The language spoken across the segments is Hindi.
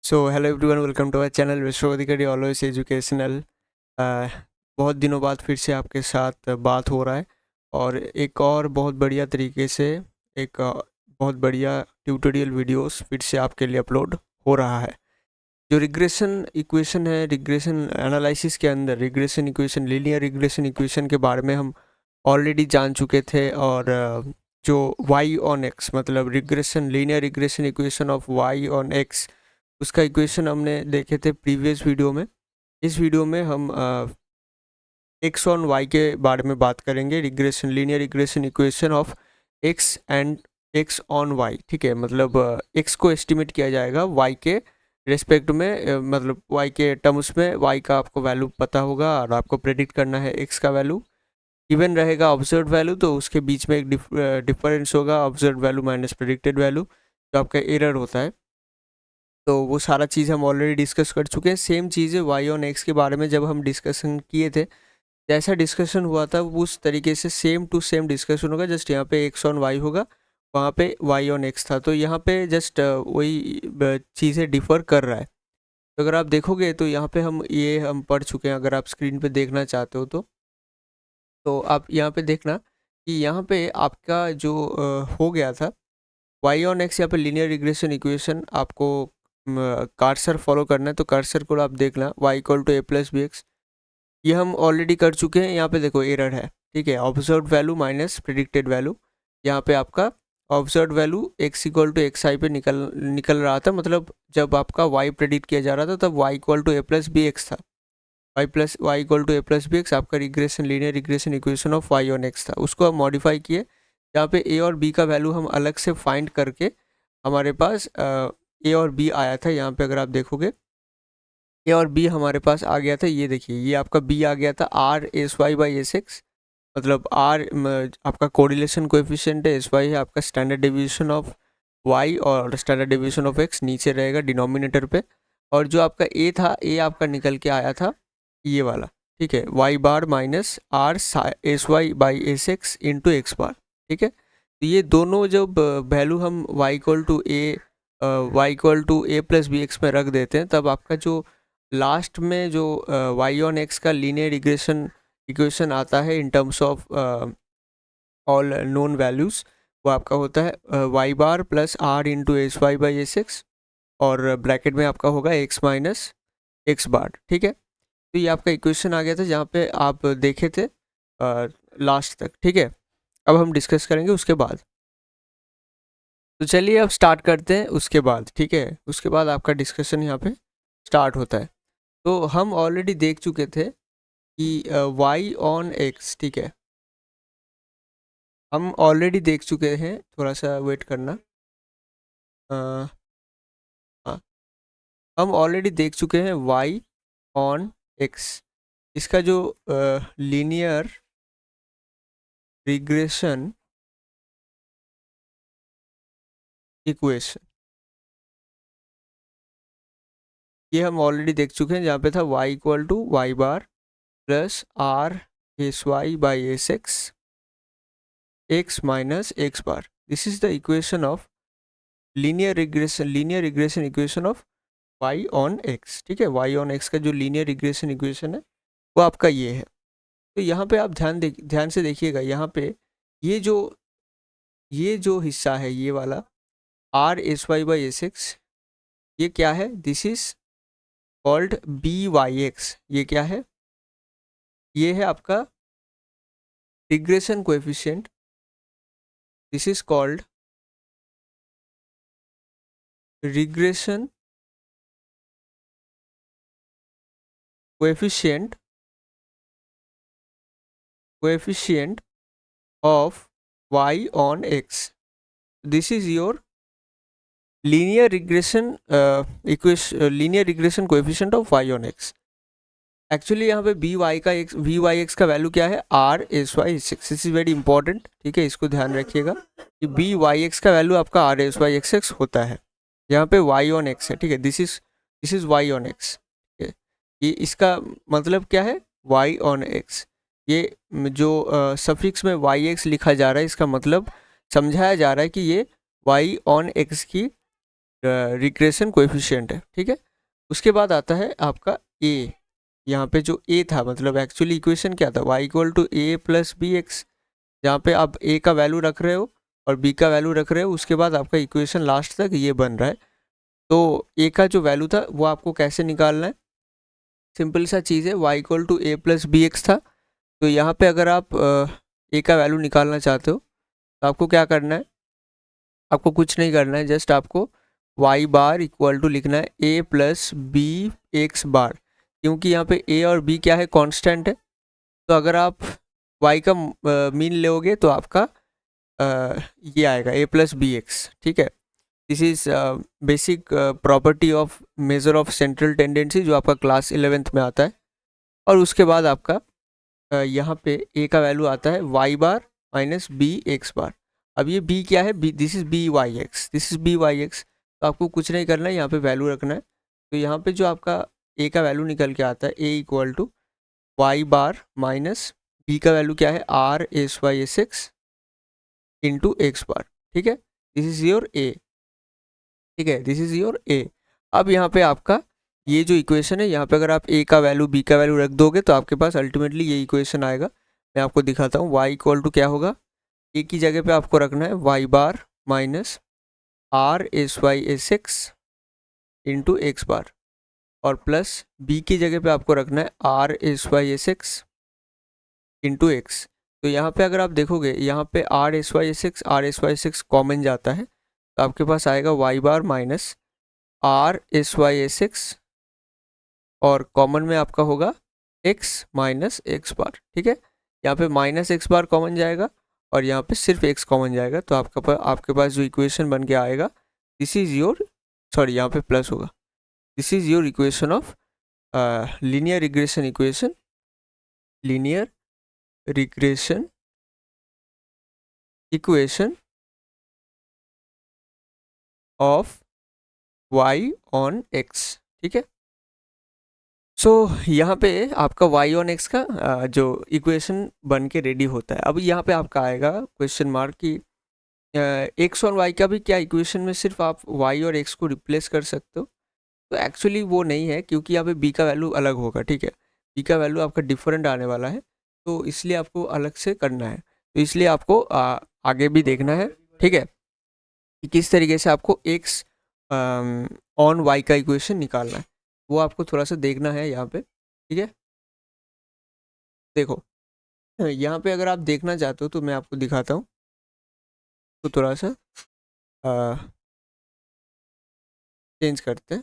So hello everyone, welcome to our channel Vishwavidyalaya always educational. बहुत दिनों बाद फिर से आपके साथ बात हो रहा है और एक और बहुत बढ़िया तरीके से एक बहुत बढ़िया ट्यूटोरियल वीडियोस फिर से आपके लिए अपलोड हो रहा है। जो रिग्रेशन इक्वेशन है, रिग्रेशन एनालिसिस के अंदर regression equation, linear regression equation के बारे में हम ऑलरेडी जान चुके थे। और जो y ऑन x मतलब regression, linear regression equation of y on x, उसका इक्वेशन हमने देखे थे प्रीवियस वीडियो में। इस वीडियो में हम x ऑन y के बारे में बात करेंगे, regression, linear regression equation of x and x on y। ठीक है, मतलब x को एस्टिमेट किया जाएगा y के रेस्पेक्ट में, मतलब y के टर्म्स में y का आपको वैल्यू पता होगा और आपको प्रेडिक्ट करना है x का वैल्यू। इवन रहेगा ऑब्जर्व वैल्यू, तो उसके बीच में एक डिफरेंस होगा, observe value minus predicted value, जो आपका एरर होता है। तो वो सारा चीज़ हम ऑलरेडी डिस्कस कर चुके हैं। सेम चीज़ है वाई ऑन एक्स के बारे में, जब हम डिस्कशन किए थे, जैसा डिस्कशन हुआ था उस तरीके से सेम टू सेम डिस्कशन होगा। जस्ट यहाँ पे एक्स ऑन वाई होगा, वहाँ पे वाई ऑन एक्स था, तो यहाँ पे जस्ट वही चीज़ें डिफ़र कर रहा है। तो अगर आप देखोगे तो यहाँ पे हम पढ़ चुके हैं। अगर आप स्क्रीन पे देखना चाहते हो तो आप यहाँ पे देखना कि यहाँ पे आपका जो हो गया था वाई ऑन एक्स, यहाँ पे लीनियर रिग्रेशन इक्वेशन आपको कर्सर फॉलो करना है। तो कर्सर को आप देखना y equal to A plus B x, ये हम ऑलरेडी कर चुके हैं। यहाँ पे देखो एरर है, ठीक है, observe value minus predicted value. यहाँ पे आपका observe value x equal to X I पे निकल रहा था, मतलब जब आपका y प्रेडिक्ट किया जा रहा था तब y equal to A plus B x था। y equal to A plus B X आपका regression, linear regression equation of y on x था। उसको हम मॉडिफाई किए, यहाँ पे a और b का वैल्यू हम अलग से फाइंड करके हमारे पास ए और बी आया था। यहाँ पे अगर आप देखोगे ए और बी हमारे पास आ गया था, ये देखिए, ये आपका बी आ गया था r S Y by S x, मतलब आर आपका कोरिलेशन कोएफिशिएंट है, एस वाई है आपका स्टैंडर्ड डेविएशन ऑफ वाई और स्टैंडर्ड डेविएशन ऑफ एक्स नीचे रहेगा डिनोमिनेटर पे। और जो आपका ए था, ए आपका निकल के आया था ये वाला, ठीक है, Y bar minus R S Y by S X into X bar. ठीक है, तो ये दोनों जब वैल्यू हम Y equal to A plus B X में रख देते हैं, तब आपका जो लास्ट में जो वाई ऑन एक्स का लीनियर रिग्रेशन इक्वेशन आता है in terms of all known values, वो आपका होता है Y bar plus r into s Y by S x, और ब्रैकेट में आपका होगा एक्स माइनस एक्स बार। ठीक है, तो ये आपका इक्वेशन आ गया था जहाँ पे आप देखे थे लास्ट तक। ठीक है, अब हम डिस्कस करेंगे उसके बाद। तो चलिए अब स्टार्ट करते हैं उसके बाद। ठीक है, उसके बाद आपका डिस्कशन यहाँ पे स्टार्ट होता है। तो हम ऑलरेडी देख चुके थे कि y ऑन x, ठीक है, हम ऑलरेडी देख चुके हैं, थोड़ा सा वेट करना। हाँ, हम ऑलरेडी देख चुके हैं y ऑन x, इसका जो लीनियर रिग्रेशन इक्वेशन, ये हम ऑलरेडी देख चुके हैं, जहाँ पे था y equal to Y bar plus r S Y by S x x minus x bar. This is the equation of linear regression equation of y on x। ठीक है, y ऑन x का जो लीनियर रिग्रेशन इक्वेशन है वो आपका ये है। तो यहाँ पे आप ध्यान से देखिएगा, यहाँ पे ये जो हिस्सा है, ये वाला r S Y by S x, ये क्या है? This is called b Y x. ये क्या है? ये है आपका regression coefficient. This is called regression coefficient of y on x. This is your linear regression linear regression coefficient of y on x. Actually यहाँ पे वी वाई एक्स का वैल्यू क्या है? R S y x. This is very important, ठीक है, इसको ध्यान रखिएगा कि बी वाई एक्स का वैल्यू आपका R S y x x होता है। यहाँ पे वाई ऑन एक्स है, ठीक है, this is y on x. ठीक है, ये इसका मतलब क्या है? Y on x. ये जो सफिक्स में वाई एक्स लिखा जा रहा है, इसका मतलब समझाया जा रहा है कि ये वाई ऑन एक्स की रिग्रेशन कोएफिशिएंट है, ठीक है। उसके बाद आता है आपका ए, यहाँ पे जो ए था मतलब एक्चुअली इक्वेशन क्या था, y equal to A plus B x, जहाँ पे आप ए का वैल्यू रख रहे हो और बी का वैल्यू रख रहे हो, उसके बाद आपका इक्वेशन लास्ट तक ये बन रहा है। तो ए का जो वैल्यू था वो आपको कैसे निकालना है, सिंपल सा चीज़ है, y equal to A plus B x था। तो यहाँ पे अगर आप ए का वैल्यू निकालना चाहते हो तो आपको क्या करना है, आपको कुछ नहीं करना है, जस्ट आपको y बार इक्वल टू लिखना है a प्लस बी एक्स बार, क्योंकि यहाँ पे a और b क्या है, कांस्टेंट है। तो अगर आप y का मीन लोगे तो आपका ये आएगा a प्लस बी एक्स, ठीक है। This is basic property of measure of central tendency जो आपका क्लास 11th में आता है। और उसके बाद आपका यहाँ पे a का वैल्यू आता है y bar minus b x bar. अब ये b क्या है, this is b Y x, this is b Y x. तो आपको कुछ नहीं करना है, यहाँ पे वैल्यू रखना है। तो यहाँ पे जो आपका a का वैल्यू निकल के आता है a equal to Y bar minus b का वैल्यू क्या है R S Y S X into X bar, ठीक है। दिस इज योर a, ठीक है, दिस इज योर a। अब यहाँ पे आपका ये जो इक्वेशन है, यहाँ पे अगर आप a का वैल्यू b का वैल्यू रख दोगे तो आपके पास अल्टीमेटली ये इक्वेशन आएगा। मैं आपको दिखाता हूँ, y इक्वल टू क्या होगा, a की जगह पे आपको रखना है Y bar minus R S Y S X into X bar, और प्लस b की जगह पे आपको रखना है R S Y S X into X. तो यहाँ पे अगर आप देखोगे, यहाँ पे R S Y S X common जाता है, तो आपके पास आएगा Y bar minus R S Y S x, और कॉमन में आपका होगा x माइनस एक्स बार, ठीक है। यहाँ पे माइनस एक्स बार कॉमन जाएगा और यहाँ पे सिर्फ x कॉमन जाएगा। तो आपके पास जो इक्वेशन बन के आएगा, दिस इज योर, सॉरी यहाँ पे प्लस होगा, this is your equation of linear regression equation, linear regression equation of y on x, ठीक है। सो यहाँ पे आपका y ऑन x का जो इक्वेशन बन के रेडी होता है। अब यहाँ पे आपका आएगा क्वेश्चन मार्क कि x ऑन y का भी क्या इक्वेशन में सिर्फ आप y और x को रिप्लेस कर सकते हो। तो एक्चुअली वो नहीं है, क्योंकि यहाँ पे b का वैल्यू अलग होगा, ठीक है। b का वैल्यू आपका डिफरेंट आने वाला है, तो इसलिए आपको अलग से करना है। तो इसलिए आपको आगे भी देखना है, ठीक है, कि किस तरीके से आपको x ऑन y का इक्वेशन निकालना है, वो आपको थोड़ा सा देखना है यहाँ पे, ठीक है। देखो यहाँ पे अगर आप देखना चाहते हो तो मैं आपको दिखाता हूँ। तो थोड़ा सा चेंज करते हैं।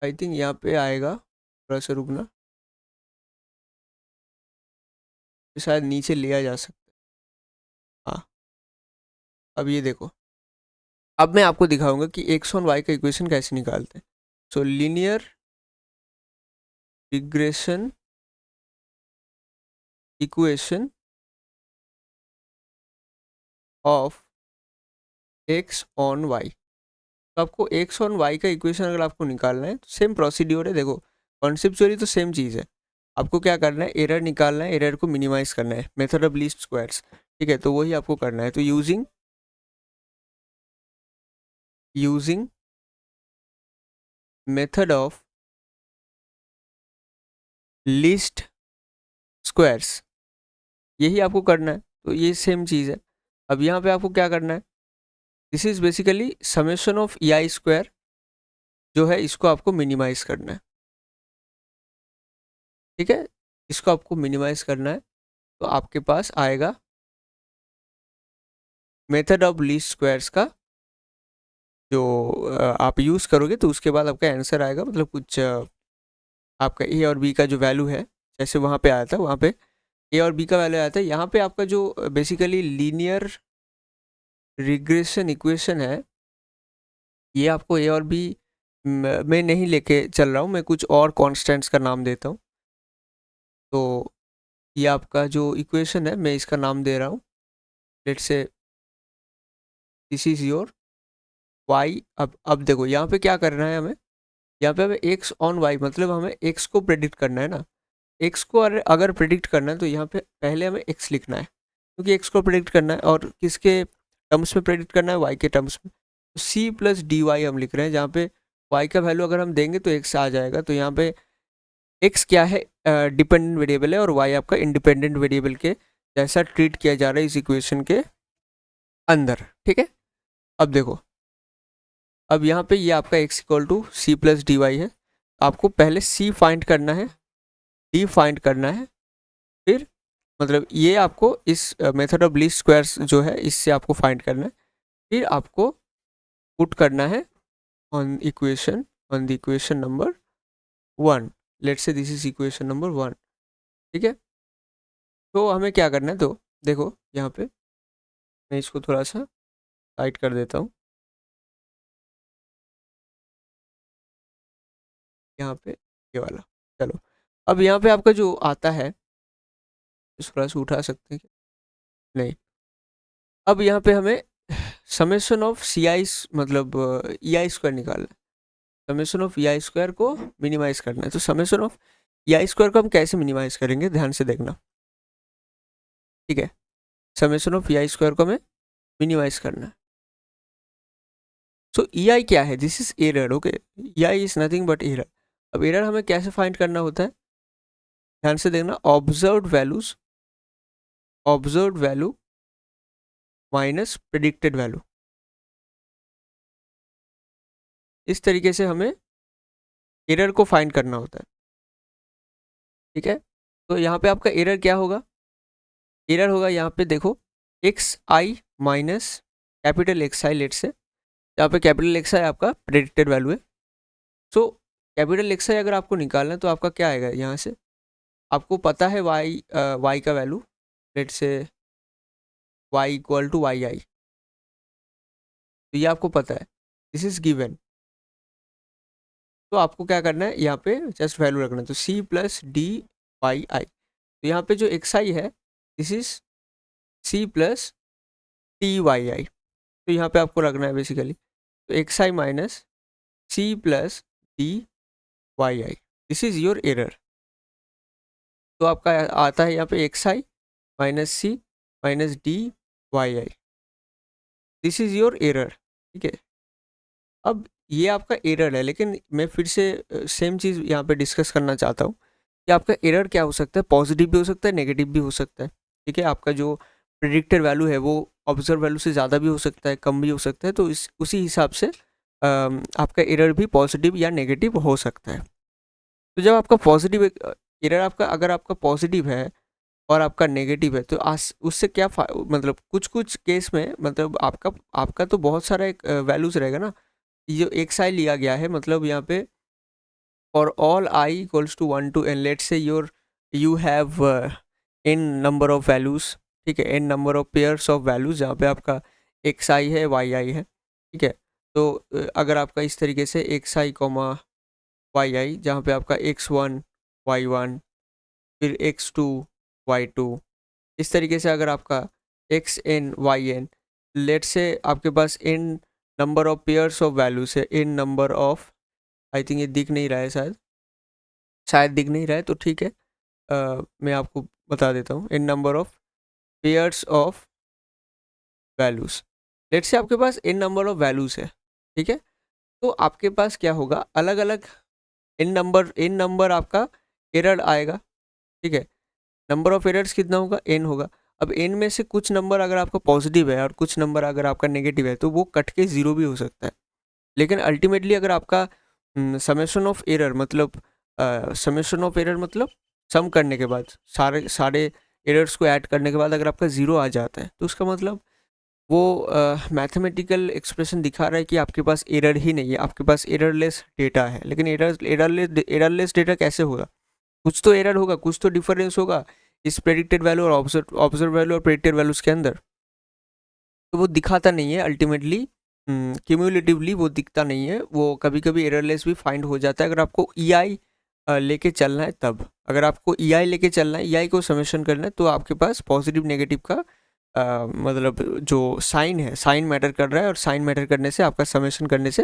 आई थिंक यहाँ पे आएगा, थोड़ा सा रुकना, शायद नीचे लिया जा सकता है। हाँ, अब ये देखो, अब मैं आपको दिखाऊंगा कि एक्स ऑन वाई का इक्वेशन कैसे निकालते हैं। So linear regression equation of x on y. तो आपको एक्स ऑन वाई का इक्वेशन अगर आपको निकालना है तो सेम प्रोसीड्योर है। देखो कॉन्सेप्चुअली तो सेम चीज़ है, आपको क्या करना है, एरर निकालना है, एरर को मिनिमाइज करना है, मेथड ऑफ लीस्ट स्क्वायर्स, ठीक है। तो वही आपको करना है। तो using method of least squares, यही आपको करना है। तो ये सेम चीज़ है। अब यहाँ पे आपको क्या करना है, this is basically summation of E I square जो है, इसको आपको मिनिमाइज करना है, ठीक है। इसको आपको मिनिमाइज करना है। तो आपके पास आएगा मेथड ऑफ लीस्ट स्क्वायर्स का जो आप यूज़ करोगे, तो उसके बाद आपका आंसर आएगा, मतलब कुछ आपका ए और बी का जो वैल्यू है, जैसे वहाँ पे आया था, वहाँ पे ए और बी का वैल्यू आया था। यहाँ पे आपका जो बेसिकली लीनियर रिग्रेशन इक्वेशन है, ये आपको ए और बी में नहीं लेके चल रहा हूँ मैं, कुछ और कॉन्स्टेंट्स का नाम देता हूँ। तो ये आपका जो इक्वेशन है, मैं इसका नाम दे रहा हूँ, let's say this is your Y. अब देखो यहाँ पे क्या करना है हमें, यहाँ पे हमें एक्स ऑन वाई, मतलब हमें एक्स को प्रेडिक्ट करना है ना। एक्स को अगर प्रेडिक्ट करना है तो यहाँ पे पहले हमें एक्स लिखना है, क्योंकि एक्स को प्रेडिक्ट करना है। और किसके टर्म्स में प्रेडिक्ट करना है, y के टर्म्स में। तो c प्लस डी वाई हम लिख रहे हैं, जहाँ पे y का वैल्यू अगर हम देंगे तो x आ जाएगा। तो यहाँ पे x क्या है, डिपेंडेंट वेरिएबल है, और y आपका इंडिपेंडेंट वेरिएबल के जैसा ट्रीट किया जा रहा है इस इक्वेशन के अंदर, ठीक है। अब देखो, अब यहाँ पे ये आपका x equal to C plus D y है। आपको पहले c फाइंड करना है, d फाइंड करना है, फिर मतलब ये आपको इस मेथड ऑफ लीस्ट स्क्वायर्स जो है इससे आपको फाइंड करना है, फिर आपको पुट करना है on the equation number 1। Let's say this is equation number 1, ठीक है। तो हमें क्या करना है, तो देखो यहाँ पे मैं इसको थोड़ा सा टाइट कर देता हूँ, यहाँ पे ये वाला। चलो, अब यहाँ पे आपका जो आता है, इसको थोड़ा सा उठा सकते हैं क्या? नहीं। अब यहाँ पे हमें समेशन ऑफ सी आई मतलब ई आई स्क्वायर निकालना है। Summation of E I square को मिनिमाइज करना है। तो summation of E I square को हम कैसे मिनिमाइज करेंगे, ध्यान से देखना, ठीक है। Summation of E I square को हमें मिनिमाइज करना है। सो ई आई क्या है, this is error, okay. E I is nothing but error. अब एरर हमें कैसे फाइंड करना होता है, ध्यान से देखना, observed value minus predicted value, इस तरीके से हमें एरर को फाइंड करना होता है, ठीक है। तो यहाँ पे आपका एरर क्या होगा, एरर होगा यहाँ पे देखो एक्स आई माइनस कैपिटल एक्स आई, लेट से यहाँ पे कैपिटल एक्स आई आपका प्रेडिक्टेड वैल्यू है। सो कैपिटल एक्स आई अगर आपको निकालना है तो आपका क्या आएगा, यहाँ से आपको पता है वाई का वैल्यू, लेट से Y equal to Y I, तो ये आपको पता है, दिस इज गिवन। तो आपको क्या करना है, यहाँ पे जस्ट वैल्यू रखना है, तो C plus D Y I. तो यहाँ पे जो एक्स आई है this is C plus T Y I, तो यहाँ पे आपको रखना है बेसिकली, तो X I minus C plus D Y I, this is your error. तो आपका आता है यहाँ पे X I minus C minus D Y I, this is your error, ठीक है। अब ये आपका एरर है, लेकिन मैं फिर से सेम चीज़ यहाँ पे डिस्कस करना चाहता हूँ कि आपका एरर क्या हो सकता है, पॉजिटिव भी हो सकता है, नेगेटिव भी हो सकता है, ठीक है। आपका जो प्रेडिक्टेड वैल्यू है वो ऑब्जर्व वैल्यू से ज़्यादा भी हो सकता है, कम भी हो सकता है, तो उसी हिसाब से आपका एरर भी पॉजिटिव या नेगेटिव हो सकता है। तो जब आपका पॉजिटिव एरर आपका अगर आपका पॉजिटिव है और आपका नेगेटिव है, तो उससे क्या मतलब कुछ कुछ केस में मतलब आपका तो बहुत सारा एक वैल्यूज रहेगा ना। ये जो एक्स आई लिया गया है, मतलब यहाँ पे for all i equals to 1 to n, let's say you have n number of values, ठीक है, n number of pairs of values, जहाँ पे आपका एक्स आई है, वाई आई है, ठीक है। तो अगर आपका इस तरीके से एक्स आई कॉमा वाई आई, जहाँ पे आपका x1 y1 फिर x2 y2, इस तरीके से अगर आपका xn yn, लेट से आपके पास n number of pairs of values है, n number of, I think ये दिख नहीं रहा है, शायद दिख नहीं रहा है, तो ठीक है, मैं आपको बता देता हूँ, n number of pairs of values, let say आपके पास n नंबर ऑफ वैल्यूज है, ठीक है। तो आपके पास क्या होगा, अलग अलग n नंबर आपका एरर आएगा, ठीक है। नंबर ऑफ एरर्स कितना होगा, n होगा। अब n में से कुछ नंबर अगर आपका पॉजिटिव है और कुछ नंबर अगर आपका नेगेटिव है, तो वो कट के ज़ीरो भी हो सकता है। लेकिन अल्टीमेटली अगर आपका समेशन ऑफ एरर मतलब सम करने के बाद सारे सारे एरर्स को ऐड करने के बाद अगर आपका ज़ीरो आ जाता है, तो उसका मतलब वो मैथमेटिकल एक्सप्रेशन दिखा रहा है कि आपके पास एरर ही नहीं है, आपके पास एररलेस डेटा है। लेकिन एररलेस डेटा कैसे होगा, कुछ तो एरर होगा, कुछ तो डिफरेंस होगा इस प्रेडिक्टेड वैल्यू और ऑब्जर्व वैल्यू और प्रेडिक्टेड वैल्यूज के अंदर, तो वो दिखाता नहीं है अल्टीमेटली, क्यूमुलेटिवली वो दिखता नहीं है, वो कभी कभी एररलेस भी फाइंड हो जाता है अगर आपको ई आई लेके चलना है तब। अगर आपको ई आई लेके चलना है, ई आई को समेशन करना है, तो आपके पास पॉजिटिव नेगेटिव का मतलब जो साइन है, साइन मैटर कर रहा है, और साइन मैटर करने से आपका समेशन करने से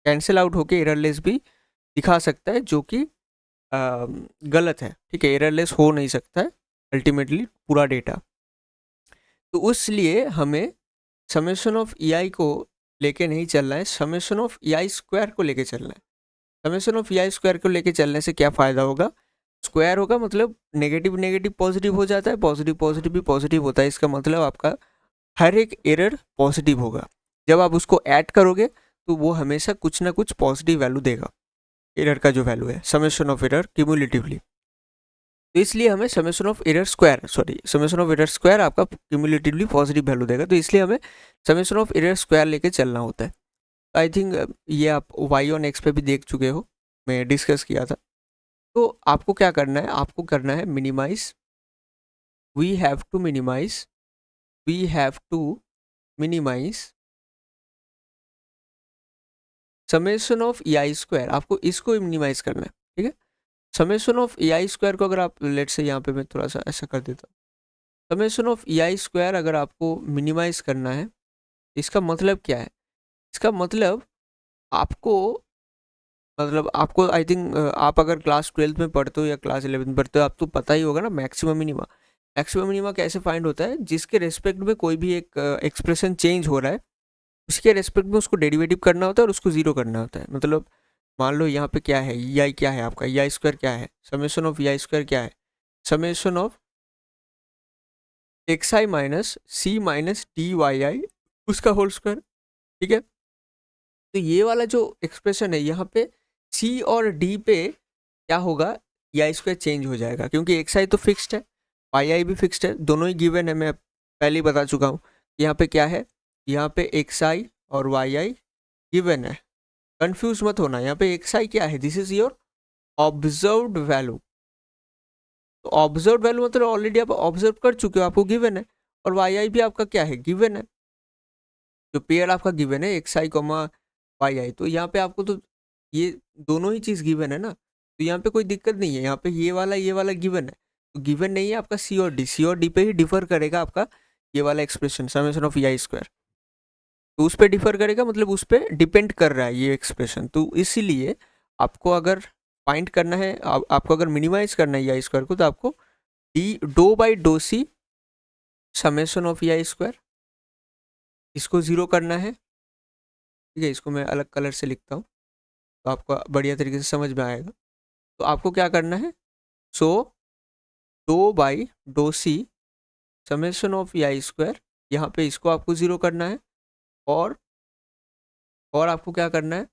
कैंसिल आउट होके एररलेस भी दिखा सकता है, जो कि गलत है, ठीक है। एररलेस हो नहीं सकता है अल्टीमेटली पूरा डेटा। तो उसलिए हमें समेशन ऑफ ई आई को लेके नहीं चलना है, summation of E I square को लेके चलना है। Summation of E I square को लेके चलने से क्या फ़ायदा होगा, स्क्वायर होगा मतलब नेगेटिव नेगेटिव पॉजिटिव हो जाता है, पॉजिटिव पॉजिटिव भी पॉजिटिव होता है। इसका मतलब आपका हर एक एरर पॉजिटिव होगा। जब आप उसको ऐड करोगे तो वो हमेशा कुछ ना कुछ पॉजिटिव वैल्यू देगा, एरर का जो वैल्यू है, समेशन ऑफ एरर क्यूमुलेटिवली। तो इसलिए हमें समेशन ऑफ एरर स्क्वायर आपका क्यूमुलेटिवली पॉजिटिव वैल्यू देगा, तो इसलिए हमें समेशन ऑफ एरर स्क्वायर लेके चलना होता है। आई थिंक ये आप वाई ऑन एक्स पे भी देख चुके हो, मैं डिस्कस किया था। तो आपको क्या करना है, आपको करना है minimize, we have to minimize summation of E I square. आपको इसको मिनिमाइज करना है, ठीक है। Summation of E I square को अगर आप लेट से यहाँ पे मैं थोड़ा सा ऐसा कर देता हूँ, summation of E I square अगर आपको मिनिमाइज करना है, इसका मतलब क्या है, इसका मतलब आपको आई थिंक आप अगर क्लास 12th में पढ़ते हो या क्लास 11th में पढ़ते हो, आप तो पता ही होगा ना मैक्सिमम मिनिमा। मैक्सिमम मिनिमा कैसे फाइंड होता है, जिसके रेस्पेक्ट में कोई भी एक एक्सप्रेशन चेंज हो रहा है, उसके रेस्पेक्ट में उसको डेरिवेटिव करना होता है और उसको जीरो करना होता है। मतलब मान लो यहाँ पे क्या है, ई आई क्या है आपका, ई आई स्क्वायर क्या है, summation of E I square क्या है, summation of x I minus C minus D Y I उसका होल स्क्वायर, ठीक है। तो ये वाला जो एक्सप्रेशन है यहाँ पे सी और डी पे क्या होगा, ई आई स्क्वायर चेंज हो जाएगा, क्योंकि एक्स आई तो फिक्स्ड है, वाई आई भी फिक्स्ड है, दोनों ही गिवन है। मैं पहले ही बता चुका हूँ यहाँ पे क्या है, यहाँ पे एक्स आई और वाई आई गिवन है। कंफ्यूज मत होना, यहाँ पे एक्स आई क्या है, this is your observed value. तो ऑब्जर्व वैल्यू मतलब ऑलरेडी आप ऑब्जर्व कर चुके हो, आपको गिवन है। और वाई आई भी आपका क्या है, गिवन है। जो पेयर आपका गिवन है x I coma Y I, तो यहाँ पे आपको तो ये दोनों ही चीज़ गिवन है ना, तो यहाँ पे कोई दिक्कत नहीं है। यहाँ पे ये वाला गिवन है, तो गिवन नहीं है आपका सी और डी पे ही डिफर करेगा आपका ये वाला expression summation of E I square. तो उस पर डिफर करेगा, मतलब उस पर डिपेंड कर रहा है ये एक्सप्रेशन। तो इसीलिए आपको अगर फाइंड करना है, आपको अगर मिनिमाइज करना है ई आई स्क्वायर को, तो आपको d do by do c summation of E I square, इसको ज़ीरो करना है, ठीक है। इसको मैं अलग कलर से लिखता हूँ तो आपको बढ़िया तरीके से समझ में आएगा। तो आपको क्या करना है, so do by do c summation of E I square, यहाँ पे इसको आपको ज़ीरो करना है। और आपको क्या करना है,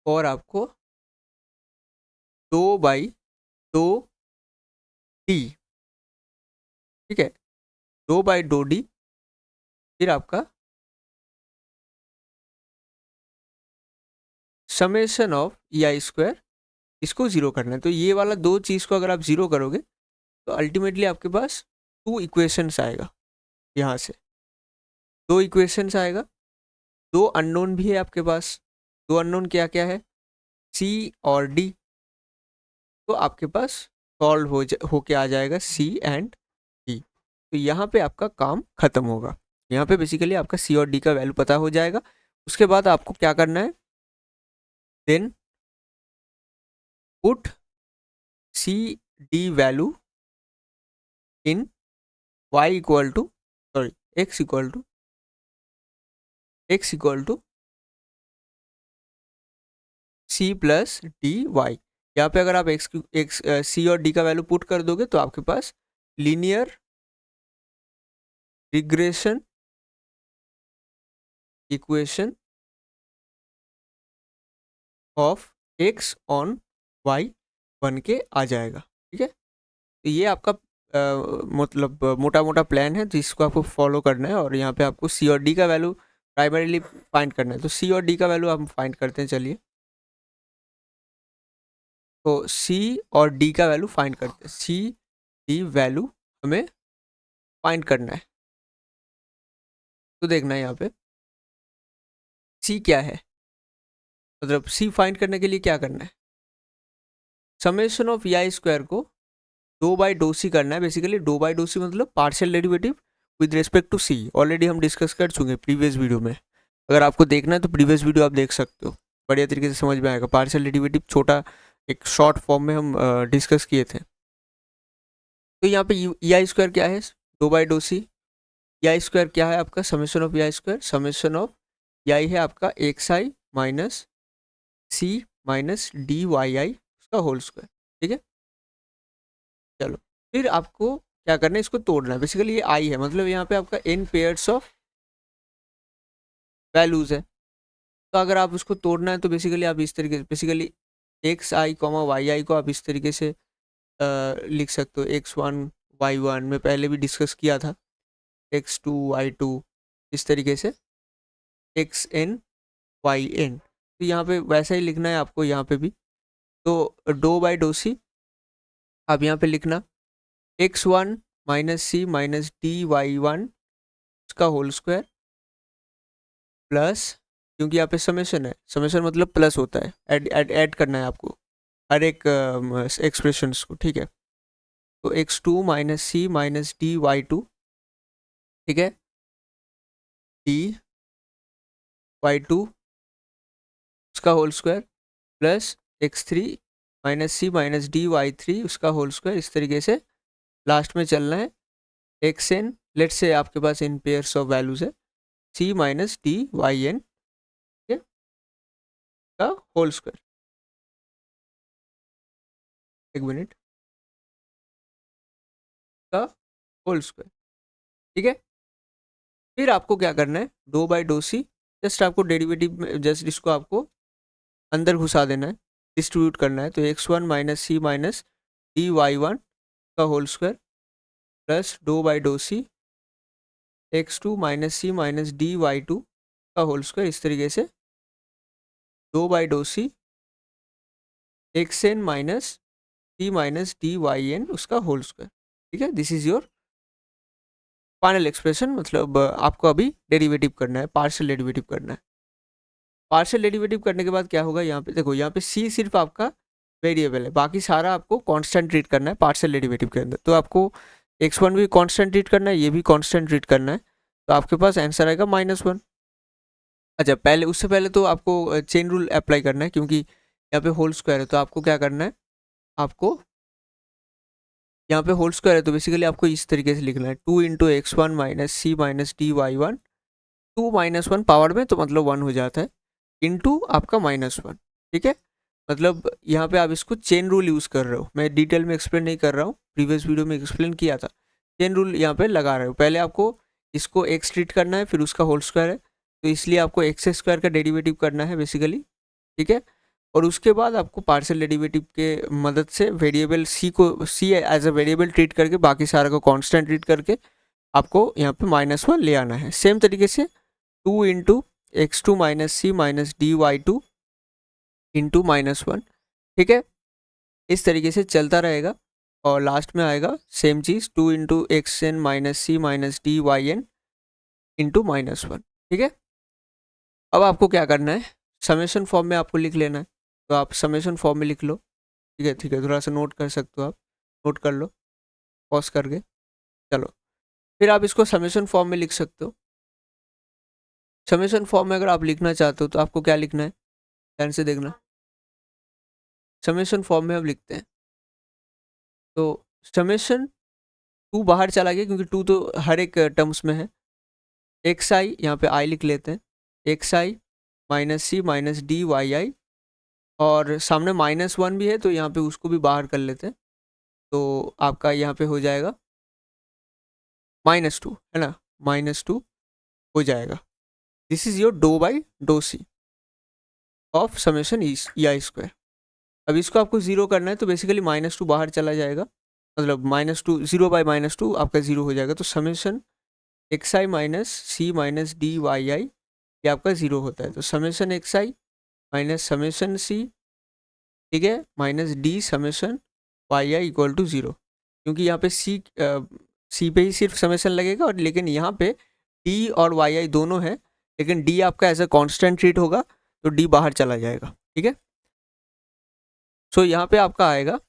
और आपको डो बाई डो डी, ठीक है, डो बाई डो डी, फिर आपका summation of E I square, इसको ज़ीरो करना है। तो ये वाला दो चीज़ को अगर आप ज़ीरो करोगे तो अल्टीमेटली आपके पास टू इक्वेशंस आएगा। यहाँ से दो इक्वेशंस आएगा, दो अननोन भी है आपके पास। दो अननोन क्या क्या है, सी और डी। तो आपके पास सॉल्व होके आ जाएगा सी एंड डी। तो यहाँ पे आपका काम खत्म होगा। यहाँ पे बेसिकली आपका सी और डी का वैल्यू पता हो जाएगा। उसके बाद आपको क्या करना है, then put c d value in y equal to sorry x equal to C plus D y. यहाँ पे अगर आप एक्स सी और डी का वैल्यू पुट कर दोगे तो आपके पास linear regression equation of x on Y बन के आ जाएगा, ठीक है। तो ये आपका मतलब मोटा मोटा प्लान है जिसको आपको फॉलो करना है। और यहाँ पे आपको सी और डी का वैल्यू प्राइमरीली फाइंड करना है। तो सी और डी का वैल्यू हम फाइंड करते हैं, चलिए। तो सी और डी का वैल्यू फाइंड करते हैं। सी डी वैल्यू हमें फाइंड करना है। तो देखना है यहाँ पे सी क्या है, मतलब सी फाइंड करने के लिए क्या करना है, summation of E I square को डो बाई डो सी करना है। Basically do by do c मतलब partial derivative with respect to c. Already हम डिस्कस कर चुके हैं प्रीवियस वीडियो में। अगर आपको देखना है तो प्रीवियस वीडियो आप देख सकते हो, बढ़िया तरीके से समझ में आएगा। पार्शियल डेरिवेटिव छोटा एक शॉर्ट फॉर्म में हम डिस्कस किए थे। तो यहाँ पे ई आई स्क्वायर क्या है, do by do C. I square क्या है आपका, summation of I square, summation of I है आपका X I minus C minus D Y I उसका होल स्क्वायर, ठीक है। चलो फिर आपको क्या करना है, इसको तोड़ना है। बेसिकली ये आई है, मतलब यहाँ पे आपका n पेयर्स ऑफ वैल्यूज है। तो अगर आप उसको तोड़ना है तो बेसिकली आप इस तरीके से, बेसिकली एक्स आई कॉमा वाई आई को आप इस तरीके से लिख सकते हो, x1 y1 में पहले भी डिस्कस किया था, x2 y2 इस तरीके से, xn yn। तो यहाँ पे वैसा ही लिखना है आपको यहाँ पे भी। तो डो बाई डो सी आप यहाँ पे लिखना x1 माइनस सी माइनस डी y1 उसका होल स्क्वायर प्लस, क्योंकि यहाँ पे समेशन है, समेशन मतलब प्लस होता है, ऐड करना है आपको हर एक एक्सप्रेशंस को, ठीक है। तो x2 माइनस सी माइनस डी y2, ठीक है, डी y2 उसका whole square plus x3 minus सी माइनस डी y3 उसका होल स्क्वायर, इस तरीके से लास्ट में चलना है xn, लेट्स से आपके पास इन पेयर्स ऑफ वैल्यूज है c minus D Y n का होल स्क्वायर। एक मिनट, का होल स्क्वायर, ठीक है। फिर आपको क्या करना है, do by do c, just आपको डेरिवेटिव में जस्ट इसको आपको अंदर घुसा देना है, डिस्ट्रीब्यूट करना है। तो x1 माइनस सी माइनस डी वाई वन का whole square plus do by do c x2 minus C minus D Y two का होल स्क्वायर, इस तरीके से do by do c xn minus C minus D Y n उसका होल स्क्वायर, ठीक है। This is your final expression, मतलब आपको अभी डेरिवेटिव करना है, पार्शियल डेरिवेटिव करना है। पार्शियल डेरिवेटिव करने के बाद क्या होगा, यहाँ पे देखो, यहाँ पे c सिर्फ आपका वेरिएबल है, बाकी सारा आपको कांस्टेंट ट्रीट करना है पार्शियल डेरिवेटिव के अंदर। तो आपको x1 भी कांस्टेंट ट्रीट करना है, ये भी कांस्टेंट ट्रीट करना है, तो आपके पास आंसर आएगा -1। अच्छा, पहले उससे पहले तो आपको चेन रूल अप्लाई करना है, क्योंकि यहाँ पे होल स्क्वायर है। तो आपको क्या करना है, आपको यहाँ पे होल स्क्वायर है तो बेसिकली आपको इस तरीके से लिखना है 2 इंटू x1 माइनस सी minus D Y one, 2 -1 power में तो मतलब 1 हो जाता है, इंटू आपका -1, ठीक है। मतलब यहाँ पे आप इसको चेन रूल यूज़ कर रहे हो, मैं डिटेल में एक्सप्लेन नहीं कर रहा हूँ, प्रीवियस वीडियो में एक्सप्लेन किया था। चेन रूल यहाँ पे लगा रहे हो, पहले आपको इसको x ट्रीट करना है, फिर उसका होल स्क्वायर है, तो इसलिए आपको x स्क्वायर का डेरिवेटिव करना है बेसिकली, ठीक है। और उसके बाद आपको पार्शियल डेरिवेटिव के मदद से वेरिएबल c को c as a variable treat करके बाकी सारा को कांस्टेंट ट्रीट करके आपको यहाँ पे -1 ले आना है। सेम तरीके से 2 इंटू x2 माइनस सी minus D Y two into -1, ठीक है। इस तरीके से चलता रहेगा और लास्ट में आएगा सेम चीज़ 2 इंटू एक्स एन माइनस सी minus D Y N into -1, ठीक है। अब आपको क्या करना है, समेशन फॉर्म में आपको लिख लेना है, तो आप समेशन फॉर्म में लिख लो, ठीक है, ठीक है। थोड़ा सा नोट कर सकते हो आप, नोट कर लो पॉज करके। चलो फिर आप इसको समेशन फॉर्म में लिख सकते हो। समेशन फॉर्म में अगर आप लिखना चाहते हो तो आपको क्या लिखना है, ध्यान से देखना। समेशन फॉर्म में हम लिखते हैं, तो समेशन 2 बाहर चला गया क्योंकि 2 तो हर एक टर्म्स में है, एक्स आई यहाँ पे आई लिख लेते हैं, एक्स आई माइनस सी माइनस डी वाई आई, और सामने -1 भी है तो यहाँ पे उसको भी बाहर कर लेते हैं, तो आपका यहाँ पे हो जाएगा -2, है ना, -2 हो जाएगा। This is your do by do c of summation e I square. अब इसको आपको जीरो करना है तो बेसिकली -2 बाहर चला जाएगा, मतलब -2 0 बाई -2 आपका जीरो हो जाएगा, तो summation x I minus C minus D Y i ये आपका जीरो होता है। तो समेशन एक्स आई माइनस समेशन सी, ठीक है, minus d summation y i equal to 0, क्योंकि यहाँ पे सी पे ही सिर्फ समेशन लगेगा, और लेकिन यहाँ पे डी और वाई आई दोनों है, लेकिन डी आपका एज अ कॉन्स्टेंट ट्रीट होगा तो डी बाहर चला जाएगा, ठीक है। सो यहाँ पे आपका आएगा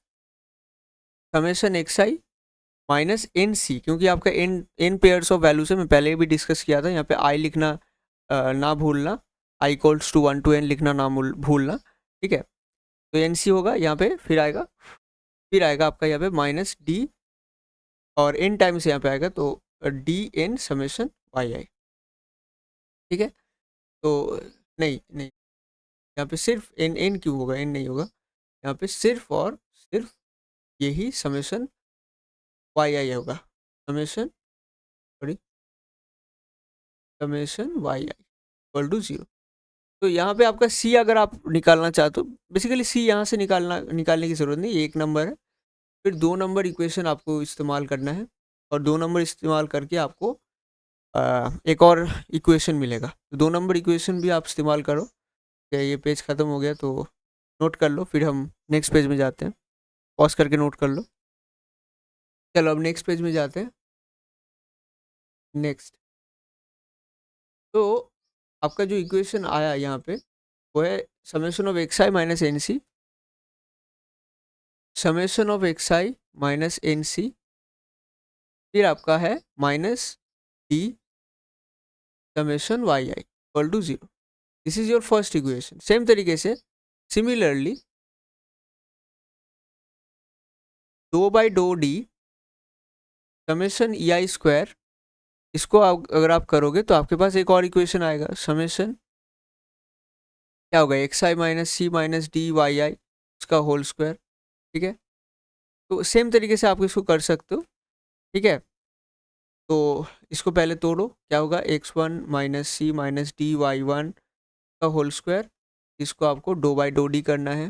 समेशन एक्स आई माइनस एन सी, क्योंकि आपका एन पेयर्स ऑफ वैल्यू से मैं पहले भी डिस्कस किया था, यहाँ पे आई लिखना ना भूलना, आई इक्वल्स टू 1 to n लिखना ना भूलना, ठीक है। तो एन सी होगा यहाँ पे, फिर आएगा आपका यहाँ पे -d, और n टाइम्स यहाँ पे आएगा, तो डी एन समेशन वाई आई। ठीक है, तो नहीं नहीं, यहाँ पे सिर्फ एन, एन क्यों होगा, एन नहीं होगा, यहाँ पे सिर्फ और सिर्फ यही समेशन वाई आई होगा, summation, sorry, summation y i equal to 0। तो यहाँ पे आपका सी अगर आप निकालना चाहते हो, बेसिकली सी यहाँ से निकालने की ज़रूरत नहीं, एक नंबर है, फिर 2 नंबर इक्वेशन आपको इस्तेमाल करना है, और 2 नंबर इस्तेमाल करके आपको एक और इक्वेशन मिलेगा। तो 2 नंबर इक्वेशन भी आप इस्तेमाल करो। क्या ये पेज ख़त्म हो गया तो नोट कर लो, फिर हम नेक्स्ट पेज में जाते हैं, पॉज करके नोट कर लो। चलो अब नेक्स्ट पेज में जाते हैं। नेक्स्ट, तो आपका जो इक्वेशन आया यहाँ पे वो है summation of x I minus n c, summation of x I minus n c, फिर आपका है minus d summation y i equal to 0। This is your first equation. Same तरीके से similarly do by do d summation e I square, इसको अगर आप करोगे तो आपके पास एक और इक्वेशन आएगा, समेशन क्या होगा, x I minus C minus D Y I उसका होल स्क्वायर। ठीक है, तो सेम तरीके से आप इसको कर सकते हो। ठीक है, तो इसको पहले तोड़ो, क्या होगा, एक्स वन माइनस सी माइनस डी वाई वन का होल स्क्वायर, इसको आपको दो बाई दो डी करना है,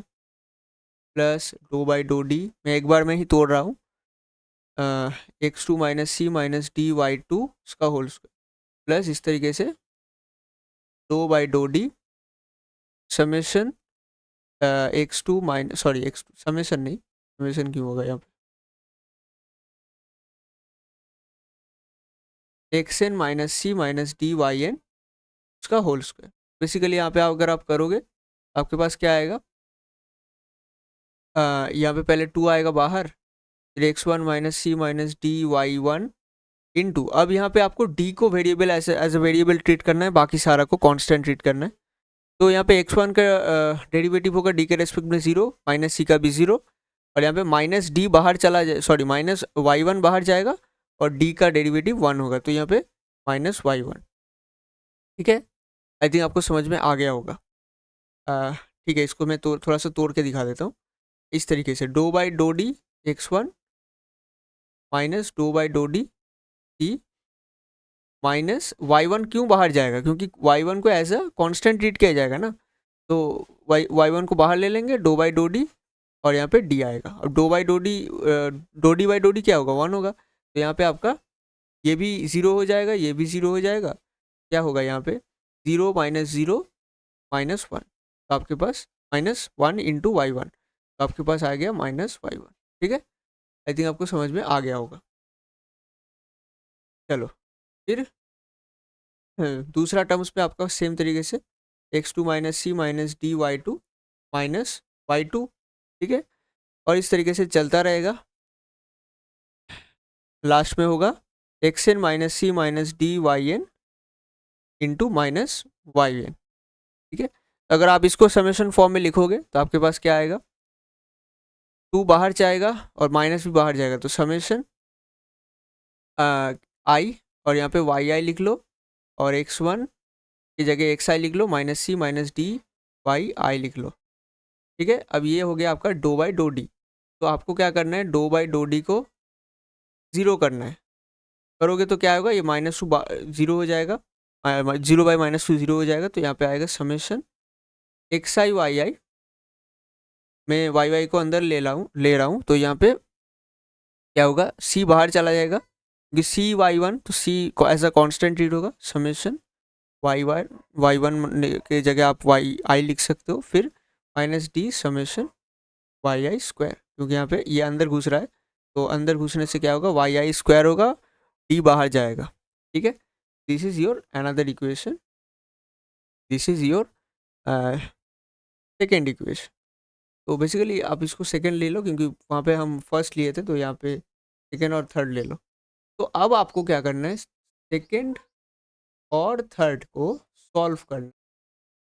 प्लस दो बाई दो डी, मैं एक बार में ही तोड़ रहा हूँ, एक्स टू माइनस सी माइनस डी वाई टू उसका होल स्क्वायर, प्लस इस तरीके से do by do d summation x two minus, sorry x summation नहीं, समेशन क्यों होगा यहाँ पे, एक्स एन माइनस सी माइनस डी वाई एन उसका होल स्क्वायर। बेसिकली यहाँ पे अगर आप करोगे आपके पास क्या आएगा, यहाँ पे पहले टू आएगा बाहर, फिर एक्स वन माइनस सी minus D Y one into, अब यहाँ पे आपको डी को वेरिएबल ऐसे एज अ वेरिएबल ट्रीट करना है, बाकी सारा को कांस्टेंट ट्रीट करना है। तो यहाँ पे एक्स वन का डेरिवेटिव होगा डी के रेस्पेक्ट में 0, माइनस सी का भी 0, और यहाँ पे माइनस डी बाहर चला जाए, सॉरी माइनस वाई वन बाहर जाएगा और डी का डेरिवेटिव 1 होगा, तो यहाँ पे माइनस वाई वन। ठीक है, आई थिंक आपको समझ में आ गया होगा। ठीक है, इसको मैं थोड़ा सा तोड़ के दिखा देता हूँ। इस तरीके से do by do d x one minus do by do d t minus y one, क्यों बाहर जाएगा, क्योंकि वाई वन को एज अ कॉन्स्टेंट ट्रीट किया जाएगा ना, तो वाई वन को बाहर ले लेंगे, दो बाई दो डी, और यहाँ पे डी आएगा, और दो by do D by do D क्या होगा, 1 होगा, तो यहाँ पे आपका ये भी 0 हो जाएगा, ये भी 0 हो जाएगा, क्या होगा यहाँ पे 0 माइनस 0 माइनस 1, तो आपके पास माइनस 1 इंटू वाई वन, तो आपके पास आ गया माइनस वाई वन। ठीक है, आई थिंक आपको समझ में आ गया होगा। चलो फिर दूसरा टर्म्स पे आपका सेम तरीके से एक्स टू माइनस सी minus D Y two minus y two. ठीक है, और इस तरीके से चलता रहेगा, लास्ट में होगा एक्स एन माइनस सी minus D Y N into minus Y N. ठीक है, अगर आप इसको समेशन फॉर्म में लिखोगे तो आपके पास क्या आएगा, टू बाहर जाएगा और माइनस भी बाहर जाएगा, तो समेशन आई, और यहाँ पे वाई आई लिख लो, और एक्स वन की जगह एक्स आई लिख लो, माइनस सी माइनस डी वाई आई लिख लो। ठीक है, अब ये हो गया आपका दो बाई दो डी, तो आपको क्या करना है, दो बाई दो डी को 0 करना है, करोगे तो क्या होगा, ये माइनस टू 0 हो जाएगा, 0 बाई माइनस टू 0 हो जाएगा, तो यहाँ पे आएगा समेशन एक्स आई वाई आई, मैं वाई वाई को अंदर ले रहा हूँ, तो यहाँ पे क्या होगा, सी बाहर चला जाएगा, क्योंकि सी वाई वन, तो सी एज अ कॉन्स्टेंट रीड होगा, समेशन वाई वन की जगह आप वाई आई लिख सकते हो, फिर माइनस डी समेशन वाई आई स्क्वायर, क्योंकि यहाँ पे ये अंदर घुस रहा है, तो अंदर घुसने से क्या होगा, वाई आई स्क्वायर होगा, डी बाहर जाएगा। ठीक है, this is your another equation, this is your second equation. तो बेसिकली आप इसको सेकेंड ले लो, क्योंकि वहाँ पे हम फर्स्ट लिए थे, तो यहाँ पे सेकेंड और थर्ड ले लो। तो अब आपको क्या करना है, सेकेंड और थर्ड को सॉल्व करना,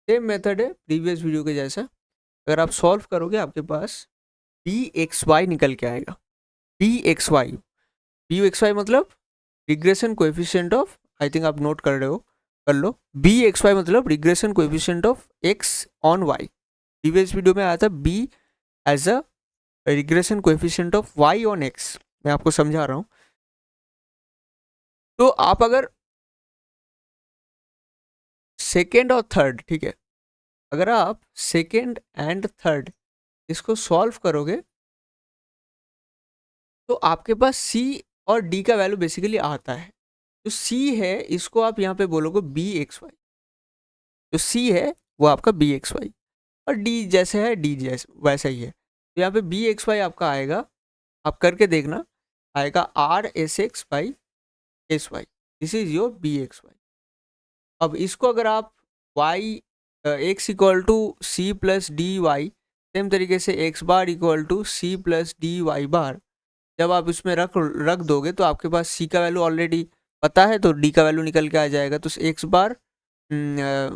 सेम मेथड है प्रीवियस वीडियो के जैसा। अगर आप सॉल्व करोगे आपके पास बी एक्स वाई निकल के आएगा, B x Y, B x Y मतलब regression coefficient of, I think आप नोट कर रहे हो, कर लो, बी एक्स वाई मतलब regression coefficient of x on Y. Previous video में आया था B as a regression coefficient of Y on X, मैं आपको समझा रहा हूँ। तो आप अगर सेकेंड और थर्ड, ठीक है, अगर आप सेकेंड एंड थर्ड इसको सॉल्व करोगे तो आपके पास सी और डी का वैल्यू बेसिकली आता है। जो सी है इसको आप यहाँ पे बोलोगे बी एक्स वाई, जो सी है वो आपका बी एक्स वाई, और डी जैसे है डी जैसे वैसा ही है। तो यहाँ पे बी एक्स वाई आपका आएगा, आप करके देखना, आएगा R S x by S Y, this is your B x Y. अब इसको अगर आप Y X equal to C plus D Y, same तरीके से X bar equal to C plus D Y bar, जब आप इसमें रख रख दोगे तो आपके पास सी का वैल्यू ऑलरेडी पता है, तो डी का वैल्यू निकल के आ जाएगा। तो x bar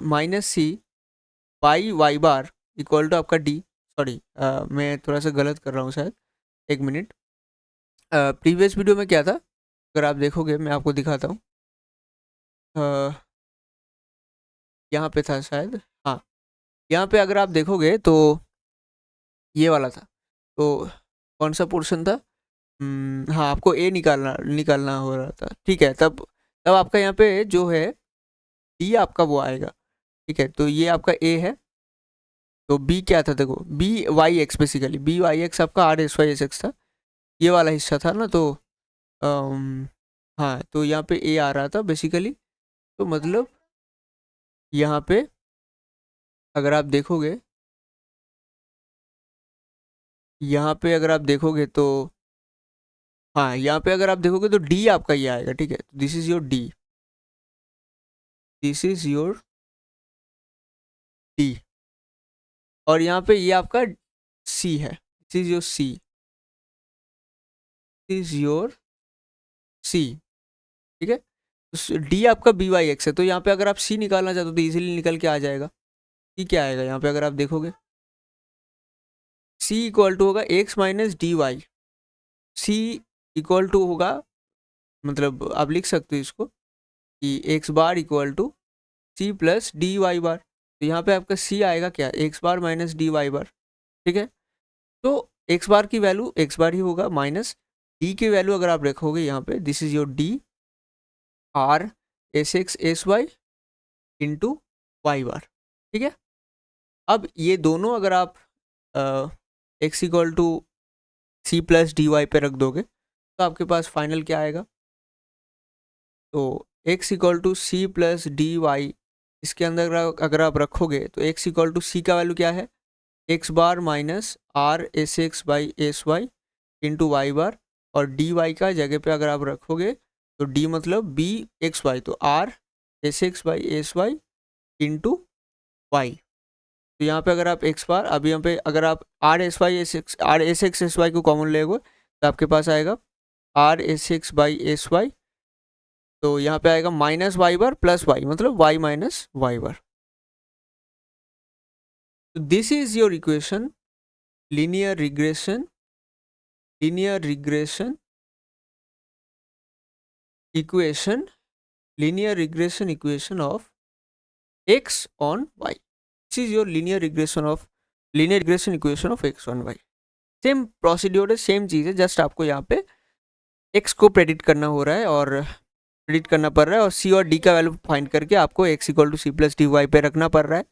minus c by y bar equal to आपका डी, सॉरी मैं थोड़ा सा गलत कर रहा हूँ शायद, एक मिनट। प्रीवियस वीडियो में क्या था, अगर आप देखोगे मैं आपको दिखाता हूँ, यहाँ पे था शायद, हाँ यहाँ पे अगर आप देखोगे तो ये वाला था। तो कौन सा पोर्शन था, हाँ आपको ए निकालना निकालना हो रहा था, ठीक है। तब तब आपका यहाँ पे जो है डी आपका वो आएगा, ठीक है। तो ये आपका ए है, तो बी क्या था, देखो B Y X, basically B Y X आपका R S Y S X था, ये वाला हिस्सा था ना। तो हाँ, तो यहाँ पे ए आ रहा था बेसिकली। तो मतलब यहाँ पे अगर आप देखोगे, यहाँ पे अगर आप देखोगे तो हाँ, यहाँ पे अगर आप देखोगे तो डी आपका ये आएगा, ठीक है। This is your d, this is your d, और यहाँ पे ये आपका सी है, this is your c, is your c, ठीक है। तो डी आपका बी वाई एक्स है, तो यहाँ पे अगर आप सी निकालना चाहते हो तो इजीली निकल के आ जाएगा। सी क्या आएगा यहाँ पे अगर आप देखोगे, सी इक्वल टू होगा X minus D Y, C equal to होगा, मतलब आप लिख सकते हो इसको कि X bar equal to C plus D Y bar. तो यहाँ पे आपका सी आएगा क्या, X bar minus D Y bar, ठीक है। तो एक्स बार की वैल्यू एक्स बार ही होगा, माइनस डी की वैल्यू अगर आप रखोगे यहाँ पे, this is your D R S x S Y into Y bar, ठीक है। अब ये दोनों अगर आप X equal to C plus D Y पे रख दोगे तो आपके पास फाइनल क्या आएगा, तो x equal to C plus D y, इसके अंदर अगर आप रखोगे तो एक्स इक्वल टू सी का वैल्यू क्या है, X bar minus R S x by S Y into Y bar, और डी वाई का जगह पे अगर आप रखोगे तो डी मतलब बी एक्स वाई, तो r S x by S Y into y. तो यहाँ पे अगर आप एक्स बार, अभी यहाँ पे अगर आप r S Y S x S y को कॉमन लेगो तो आपके पास आएगा R S x by S y, तो यहाँ पे आएगा minus y bar plus y, मतलब y minus y bar. This is your equation, linear regression, linear regression equation, linear regression equation of x on y. This is your linear regression equation of x on y. Same procedure है, सेम चीज़ है, जस्ट आपको यहाँ पे x को प्रेडिक्ट करना हो रहा है और प्रेडिक्ट करना पड़ रहा है, और c और d का वैल्यू फाइंड करके आपको x equal to C plus D Y पे रखना पड़ रहा है।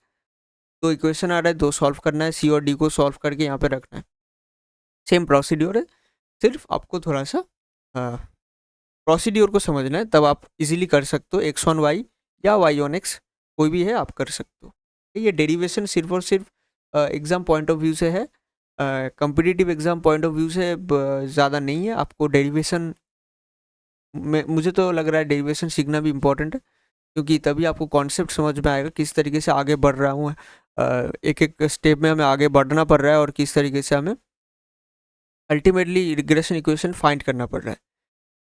तो इक्वेशन आ रहा है, दो सॉल्व करना है, c और d को सॉल्व करके यहाँ पे रखना है। सेम प्रोसीड्योर है, सिर्फ आपको थोड़ा सा प्रोसीड्योर को समझना है, तब आप इजीली कर सकते हो। एक्स ऑन वाई या वाई ऑन एक्स कोई भी है, आप कर सकते हो। ये डेरिवेशन सिर्फ और सिर्फ एग्ज़ाम पॉइंट ऑफ व्यू से है, competitive exam point of view से ज़्यादा नहीं है। आपको डेरिवेशन में, मुझे तो लग रहा है डेरिवेशन सीखना भी इम्पोर्टेंट है, क्योंकि तभी आपको कॉन्सेप्ट समझ में आएगा किस तरीके से आगे बढ़ रहा हूँ, एक एक स्टेप में हमें आगे बढ़ना पड़ रहा है और किस तरीके से हमें अल्टीमेटली रिग्रेशन इक्वेशन फाइंड करना पड़ रहा है।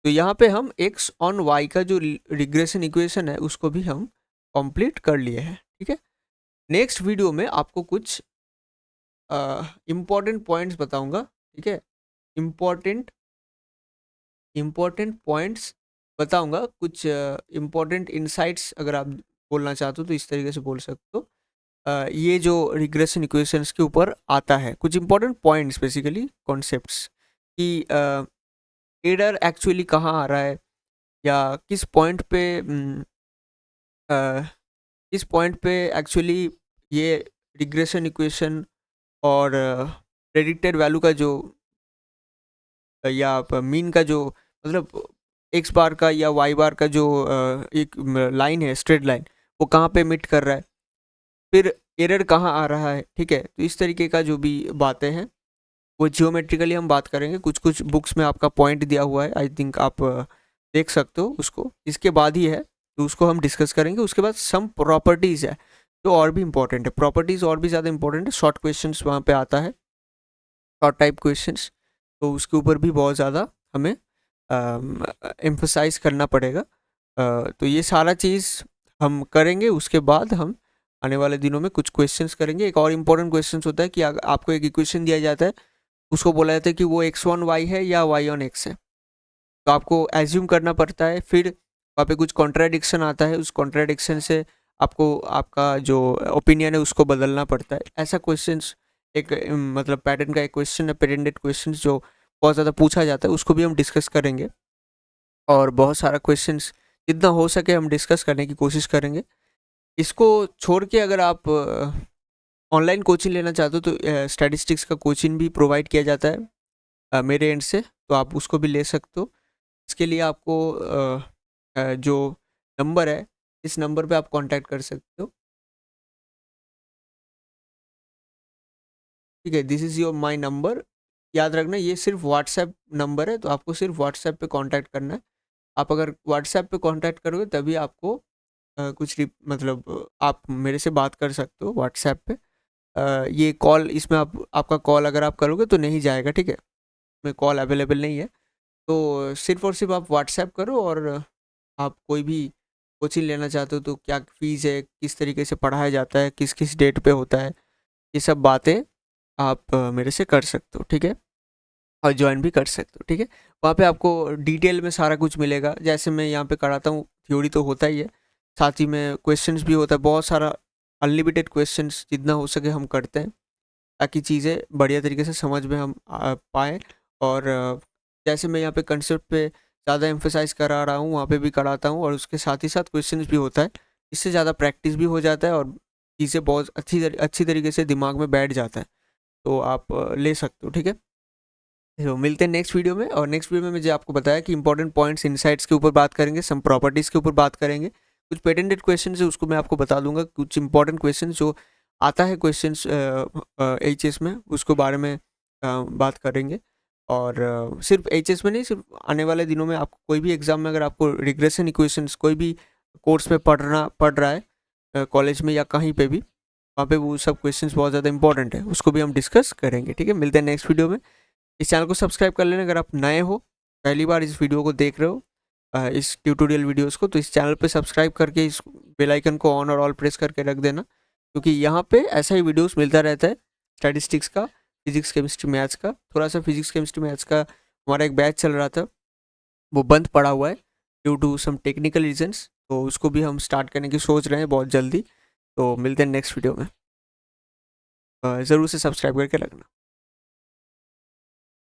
तो यहाँ पे हम x ऑन y का जो रिग्रेशन इक्वेशन है उसको भी हम कंप्लीट कर लिए हैं, ठीक है। नेक्स्ट वीडियो में आपको कुछ इम्पॉर्टेंट पॉइंट्स बताऊंगा, ठीक है। इम्पॉर्टेंट पॉइंट्स बताऊँगा कुछ इम्पोर्टेंट इनसाइट्स, अगर आप बोलना चाहते हो तो इस तरीके से बोल सकते हो। ये जो रिग्रेशन इक्वेशंस के ऊपर आता है, कुछ इंपॉर्टेंट पॉइंट्स, बेसिकली कॉन्सेप्ट्स, कि एरर एक्चुअली कहाँ आ रहा है, या किस पॉइंट पे किस पॉइंट पे एक्चुअली ये रिग्रेशन इक्वेशन और प्रेडिक्टेड वैल्यू का जो या मीन का जो मतलब एक्स बार का या वाई बार का जो एक लाइन है, स्ट्रेट लाइन, वो कहाँ पे मिट कर रहा है, फिर एरर कहाँ आ रहा है। ठीक है, तो इस तरीके का जो भी बातें हैं वो जियोमेट्रिकली हम बात करेंगे। कुछ कुछ बुक्स में आपका पॉइंट दिया हुआ है, आई थिंक आप देख सकते हो उसको, इसके बाद ही है, तो उसको हम डिस्कस करेंगे। उसके बाद सम प्रॉपर्टीज़ है जो और भी इंपॉर्टेंट है, प्रॉपर्टीज़ और भी ज़्यादा इंपॉर्टेंट है। शॉर्ट क्वेश्चंस वहाँ पे आता है, शॉर्ट टाइप क्वेश्चंस, तो उसके ऊपर भी बहुत ज़्यादा हमें एम्फसाइज करना पड़ेगा। तो ये सारा चीज़ हम करेंगे। उसके बाद हम आने वाले दिनों में कुछ क्वेश्चंस करेंगे। एक और इम्पोर्टेंट क्वेश्चन होता है कि आपको एक इक्वेशन दिया जाता है, उसको बोला जाता है कि वो x1y है या y1x है, तो आपको एज्यूम करना पड़ता है। फिर वहाँ पे कुछ कॉन्ट्राडिक्शन आता है, उस कॉन्ट्राडिक्शन से आपको आपका जो ओपिनियन है उसको बदलना पड़ता है। ऐसा क्वेश्चंस एक मतलब पैटर्न का एक क्वेश्चन है, पेटेंटेड क्वेश्चन जो बहुत ज़्यादा पूछा जाता है, उसको भी हम डिस्कस करेंगे। और बहुत सारा क्वेश्चंस जितना हो सके हम डिस्कस करने की कोशिश करेंगे। इसको छोड़ के अगर आप ऑनलाइन कोचिंग लेना चाहते हो तो स्टैटिस्टिक्स का कोचिंग भी प्रोवाइड किया जाता है मेरे एंड से, तो आप उसको भी ले सकते हो। इसके लिए आपको जो नंबर है, इस नंबर पे आप कांटेक्ट कर सकते हो। ठीक है, this is your my number. याद रखना ये सिर्फ व्हाट्सएप नंबर है, तो आपको सिर्फ व्हाट्सएप पे कांटेक्ट करना है। आप अगर व्हाट्सएप पे कांटेक्ट करोगे तभी आपको मतलब आप मेरे से बात कर सकते हो व्हाट्सएप पे। ये कॉल, इसमें आपका कॉल अगर आप करोगे तो नहीं जाएगा। ठीक है, में कॉल अवेलेबल नहीं है। तो सिर्फ़ और सिर्फ आप व्हाट्सएप करो, और आप कोई भी कोचिंग लेना चाहते हो तो क्या फ़ीस है, किस तरीके से पढ़ाया जाता है, किस किस डेट पे होता है, ये सब बातें आप मेरे से कर सकते हो। ठीक है, और जॉइन भी कर सकते हो। ठीक है, वहाँ पे आपको डिटेल में सारा कुछ मिलेगा। जैसे मैं यहाँ पे कराता हूँ, थ्योरी तो होता ही है, साथ ही में क्वेश्चंस भी होता है, बहुत सारा अनलिमिटेड क्वेश्चंस जितना हो सके हम करते हैं, ताकि चीज़ें बढ़िया तरीके से समझ में हम पाएँ। और जैसे मैं यहाँ पे कंसेप्ट पे ज़्यादा एम्फसाइज़ करा रहा हूँ, वहाँ पे भी कराता हूँ, और उसके साथ ही साथ क्वेश्चंस भी होता है। इससे ज़्यादा प्रैक्टिस भी हो जाता है, और चीज़ें बहुत अच्छी तरीके से दिमाग में बैठ जाता है। तो आप ले सकते हो। ठीक है, तो मिलते हैं नेक्स्ट वीडियो में। और नेक्स्ट वीडियो में मुझे आपको बताया कि इंपॉर्टेंट पॉइंट्स, इनसाइट्स के ऊपर बात करेंगे, सम प्रॉपर्टीज़ के ऊपर बात करेंगे, कुछ पेटेंटेड क्वेश्चन है उसको मैं आपको बता दूंगा, कुछ इंपॉर्टेंट क्वेश्चन जो आता है क्वेश्चंस एचएस में, उसको बारे में बात करेंगे। और सिर्फ एचएस में नहीं, सिर्फ आने वाले दिनों में आपको कोई भी एग्जाम में अगर आपको रिग्रेशन इक्वेशंस कोई भी कोर्स में पढ़ रहा है कॉलेज में या कहीं पे भी, वहाँ पे वो सब क्वेश्चंस बहुत ज़्यादा इंपॉर्टेंट है, उसको भी हम डिस्कस करेंगे। ठीक है, मिलते हैं नेक्स्ट वीडियो में। इस चैनल को सब्सक्राइब कर लेना अगर आप नए हो, पहली बार इस वीडियो को देख रहे हो, इस ट्यूटोरियल वीडियोस को, तो इस चैनल पे सब्सक्राइब करके इस बेल आइकन को ऑन और ऑल प्रेस करके रख देना, क्योंकि यहाँ पे ऐसा ही वीडियोस मिलता रहता है स्टैटिस्टिक्स का, फिजिक्स केमिस्ट्री मैथ्स का। थोड़ा सा फिजिक्स केमिस्ट्री मैथ्स का हमारा एक बैच चल रहा था, वो बंद पड़ा हुआ है due to some technical reasons, तो उसको भी हम स्टार्ट करने की सोच रहे हैं बहुत जल्दी। तो मिलते हैं नेक्स्ट वीडियो में, ज़रूर से सब्सक्राइब करके रखना।